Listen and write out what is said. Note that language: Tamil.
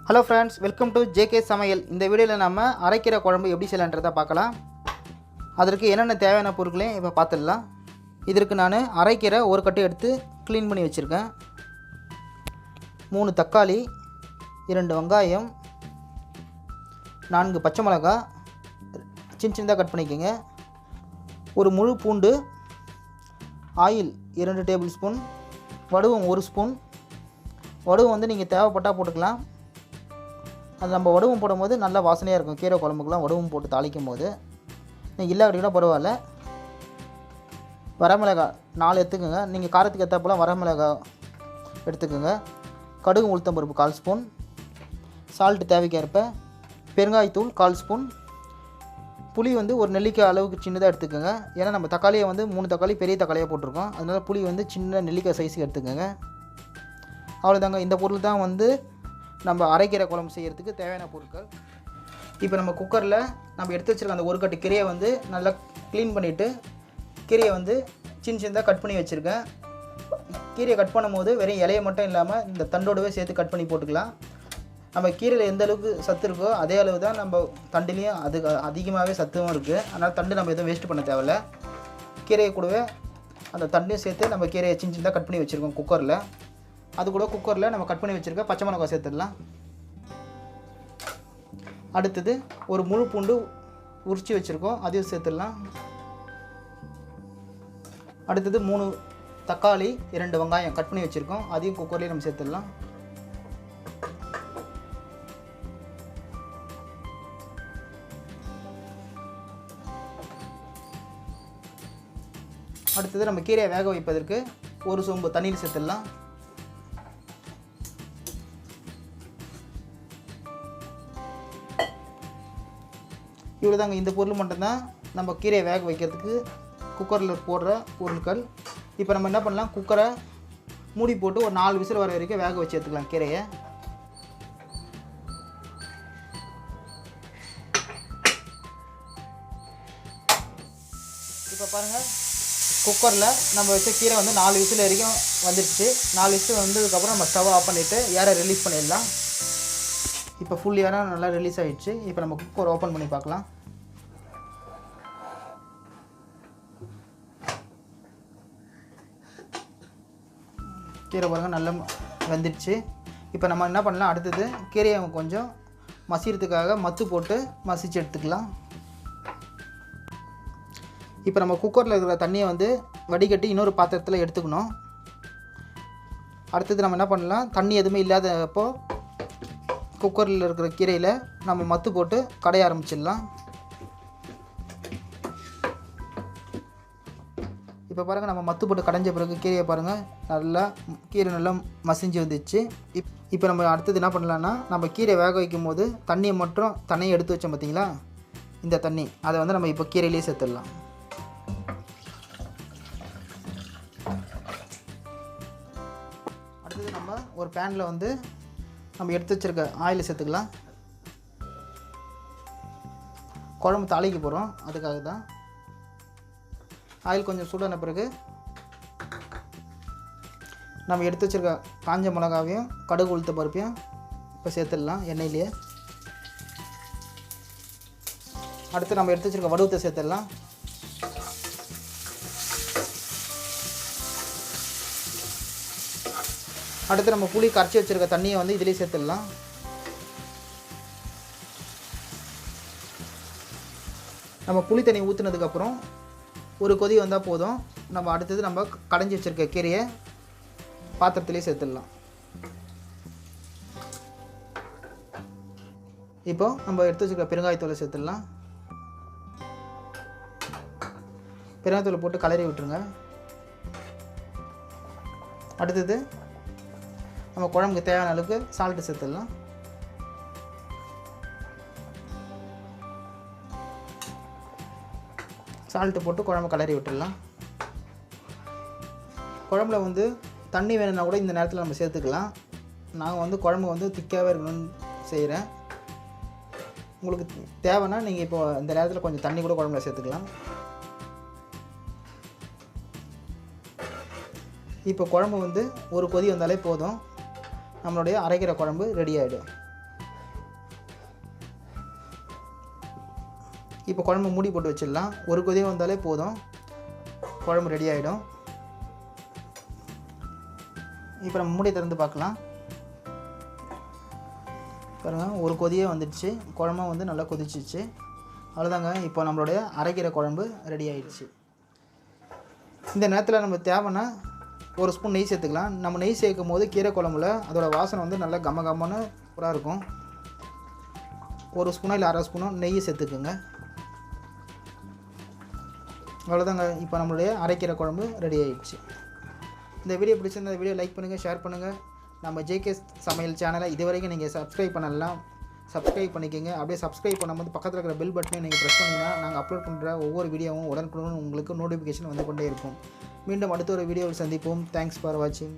Hello friends, welcome to JK Samayal. இந்த வீடியோல நாம அரைக்கீரை குழம்பு எப்படி செய்யலாம்ன்றத பார்க்கலாம். அதற்கு என்னென்ன தேவையான பொருட்களை இப்ப பார்த்துடலாம். இதற்கு நான் அரைக்கீரை ஒரு கட்டு எடுத்து க்ளீன் பண்ணி வச்சிருக்கேன். 3 தக்காளி, 2 வெங்காயம், 4 பச்சை மிளகாய் சின்னதா கட் பண்ணிக்கங்க. ஒரு முழு பூண்டு, ஆயில் 2 டேபிள் ஸ்பூன், வடுவம் 1 ஸ்பூன். வடுவம் வந்து நீங்க தேவைப்பட்டா போட்டுக்கலாம். அது நம்ம வடுவம் போடும்போது நல்ல வாசனையாக இருக்கும். கீரை குழம்புக்குலாம் வடுவம் போட்டு தாளிக்கும் போது நீங்கள் இல்லாட்டினா பரவாயில்ல. வரமிளகாய் 4 எடுத்துக்கோங்க. நீங்கள் காரத்துக்கு ஏற்றாப்போலாம் வரமிளகாய் எடுத்துக்கோங்க. கடுகு உளுத்தம் பருப்பு 1/4 ஸ்பூன், சால்ட்டு தேவைக்கேற்ப, பெருங்காயத்தூள் 1/4 ஸ்பூன், புளி வந்து ஒரு நெல்லிக்காய் அளவுக்கு சின்னதாக எடுத்துக்கோங்க. ஏன்னா நம்ம தக்காளியை வந்து 3 தக்காளி பெரிய தக்காளியாக போட்டிருக்கோம். அதனால் புளி வந்து சின்ன நெல்லிக்காய் சைஸுக்கு எடுத்துக்கோங்க. அவ்வளோதாங்க. இந்த பொருள் தான் வந்து நம்ம அரைக்கீரை குழம்பு செய்கிறதுக்கு தேவையான பொருட்கள். இப்போ நம்ம குக்கரில் நம்ம எடுத்து வச்சுருக்க அந்த ஒரு கட்டு கீரையை வந்து நல்லா க்ளீன் பண்ணிவிட்டு கீரையை வந்து சின்னதாக கட் பண்ணி வச்சுருக்கேன். கீரையை கட் பண்ணும்போது வெறும் இலையை மட்டும் இல்லாமல் இந்த தண்டோடவே சேர்த்து கட் பண்ணி போட்டுக்கலாம். நம்ம கீரையில் எந்த அளவுக்கு சத்து இருக்கோ அதே அளவு தான் நம்ம தண்டுலேயும் அதுக்கு அதிகமாகவே சத்தும் இருக்குது. அதனால் தண்டு நம்ம எதுவும் வேஸ்ட் பண்ண தேவையில்ல. கீரையை கூடவே அந்த தண்டையும் சேர்த்து நம்ம கீரையை சின்னதாக கட் பண்ணி வச்சுருக்கோம் குக்கரில். அது கூட குக்கரில் நம்ம கட் பண்ணி வச்சுருக்க பச்சை மிளகாய் சேர்த்துடலாம். அடுத்தது ஒரு முழு பூண்டு உரித்து வச்சுருக்கோம், அதையும் சேர்த்துடலாம். அடுத்தது 3 தக்காளி, 2 வெங்காயம் கட் பண்ணி வச்சுருக்கோம், அதையும் குக்கர்லேயே நம்ம சேர்த்துடலாம். அடுத்தது நம்ம கீரையை வேக வைப்பதற்கு ஒரு சொம்பு தண்ணீர் சேர்த்துடலாம். இவ்வளோதாங்க. இந்த பொருள் மட்டும்தான் நம்ம கீரையை வேக வைக்கிறதுக்கு குக்கரில் போடுற பொருட்கள். இப்போ நம்ம என்ன பண்ணலாம், குக்கரை மூடி போட்டு ஒரு 4 விசில் வர வரைக்கும் வேக வச்சு எடுத்துக்கலாம் கீரையை. இப்போ பாருங்கள், குக்கரில் நம்ம வச்ச கீரை வந்து 4 விசில் வரைக்கும் வந்துடுச்சு. 4 விசில் வந்ததுக்கப்புறம் நம்ம ஸ்டவ் ஆஃப் பண்ணிவிட்டு ஏரை ரிலீஸ் பண்ணிடலாம். இப்போ ஃபுல் ஏரா நல்லா ரிலீஸ் ஆகிடுச்சு. இப்போ நம்ம குக்கர் ஓப்பன் பண்ணி பார்க்கலாம். கீரை பாருங்கள் நல்லா வெந்துடுச்சு. இப்போ நம்ம என்ன பண்ணலாம், அடுத்தது கீரையை கொஞ்சம் மசிறதுக்காக மத்து போட்டு மசிச்சு எடுத்துக்கலாம். இப்போ நம்ம குக்கரில் இருக்கிற தண்ணியை வந்து வடிகட்டி இன்னொரு பாத்திரத்தில் எடுத்துக்கணும். அடுத்தது நம்ம என்ன பண்ணலாம், தண்ணி எதுவுமே இல்லாதப்போ குக்கரில் இருக்கிற கீரையில் நம்ம மத்து போட்டு கடைய ஆரம்பிச்சிடலாம். இப்போ பாருங்கள், நம்ம மத்து போட்டு கடைஞ்ச பிறகு கீரையை பாருங்கள் நல்லா கீரை நல்லா மசிஞ்சு வந்துச்சு. இப்போ நம்ம அடுத்தது என்ன பண்ணலான்னா, நம்ம கீரை வேக வைக்கும் போது தண்ணியை மட்டும் தண்ணியை எடுத்து வச்சோம் பார்த்தீங்களா, இந்த தண்ணி அதை வந்து நம்ம இப்போ கீரையிலே சேர்த்துடலாம். அடுத்தது நம்ம ஒரு பேனில் வந்து நம்ம எடுத்து வச்சுருக்க ஆயில் சேர்த்துக்கலாம். குழம்பு தாளிக்க போகிறோம், அதுக்காக தான். ஆயில் கொஞ்சம் சூடான பிறகு நம்ம எடுத்து வச்சுருக்க காஞ்ச மிளகாவையும் கடுகு உளுத்த பருப்பையும் இப்போ சேர்த்துடலாம் எண்ணெயிலேயே. அடுத்து நம்ம எடுத்து வச்சுருக்க வடுவத்தை சேர்த்துடலாம். அடுத்து நம்ம புளி கரைச்சி வச்சுருக்க தண்ணியை வந்து இதிலே சேர்த்துடலாம். நம்ம புளி தண்ணி ஊற்றுனதுக்கப்புறம் ஒரு கொதி வந்தால் போதும். நம்ம அடுத்தது நம்ம கடைஞ்சி வச்சுருக்க கீரையை பாத்திரத்திலே சேர்த்துடலாம். இப்போ நம்ம எடுத்து வச்சுருக்க பெருங்காயத்தூளை சேர்த்துடலாம். பெருங்காயத்தூளை போட்டு கலரி விட்டுருங்க. அடுத்தது நம்ம குழம்புக்கு தேவையான அளவுக்கு சால்ட்டு சேர்த்துடலாம். சால்ட்டு போட்டு குழம்பு கலரி விட்டுடலாம். குழம்புல வந்து தண்ணி வேணும்னா கூட இந்த நேரத்தில் நம்ம சேர்த்துக்கலாம். நாங்கள் வந்து குழம்பு வந்து திக்காகவே இருக்கணும்னு செய்கிறேன். உங்களுக்கு தேவைன்னா நீங்கள் இப்போ இந்த நேரத்தில் கொஞ்சம் தண்ணி கூட குழம்புல சேர்த்துக்கலாம். இப்போ குழம்பு வந்து ஒரு கொதி வந்தாலே போதும், நம்மளுடைய அரைக்கீரை குழம்பு ரெடி ஆகிடும். இப்போ குழம்பு மூடி போட்டு வச்சிடலாம். ஒரு கொதி வந்தாலே போதும், குழம்பு ரெடி ஆகிடும். இப்போ நம்ம மூடி திறந்து பார்க்கலாம். பாருங்கள், ஒரு கொதியே வந்துடுச்சு, குழம்பு வந்து நல்லா கொதிச்சிச்சு. அவ்வளோதாங்க, இப்போ நம்மளுடைய அரைக்கீரை குழம்பு ரெடி ஆகிடுச்சு. இந்த நேரத்தில் நம்ம தேவைன்னா ஒரு ஸ்பூன் நெய் சேர்த்துக்கலாம். நம்ம நெய் சேர்க்கும் போது கீரை குழம்புல அதோடய வாசனை வந்து நல்லா கமகமான சூப்பராக இருக்கும். ஒரு ஸ்பூனோ இல்லை அரை ஸ்பூனோ நெய் சேர்த்துக்குங்க. அவ்வளோதாங்க, இப்போ நம்மளுடைய அரைக்கீரை குழம்பு ரெடி ஆகிடுச்சு. இந்த வீடியோ பிடிச்சிருந்த வீடியோ லைக் பண்ணுங்கள், ஷேர் பண்ணுங்கள். நம்ம ஜேகே சமையல் சேனலை இது வரைக்கும் நீங்கள் சப்ஸ்கிரைப் பண்ணலாம், சப்ஸ்கிரைப் பண்ணிக்கோங்க. அப்படியே சப்ஸ்கிரைப் பண்ணும்போது பக்கத்தில் இருக்கிற பெல் பட்டனை நீங்கள் ப்ரெஸ் பண்ணிங்கன்னா நாங்கள் அப்லோட் பண்ணுற ஒவ்வொரு வீடியோவும் உடனுக்குடன் உங்களுக்கு நோட்டிஃபிகேஷன் வந்து கொண்டே இருக்கும். மீண்டும் அடுத்த ஒரு வீடியோவில் சந்திப்போம். தேங்க்ஸ் ஃபார் வாட்சிங்.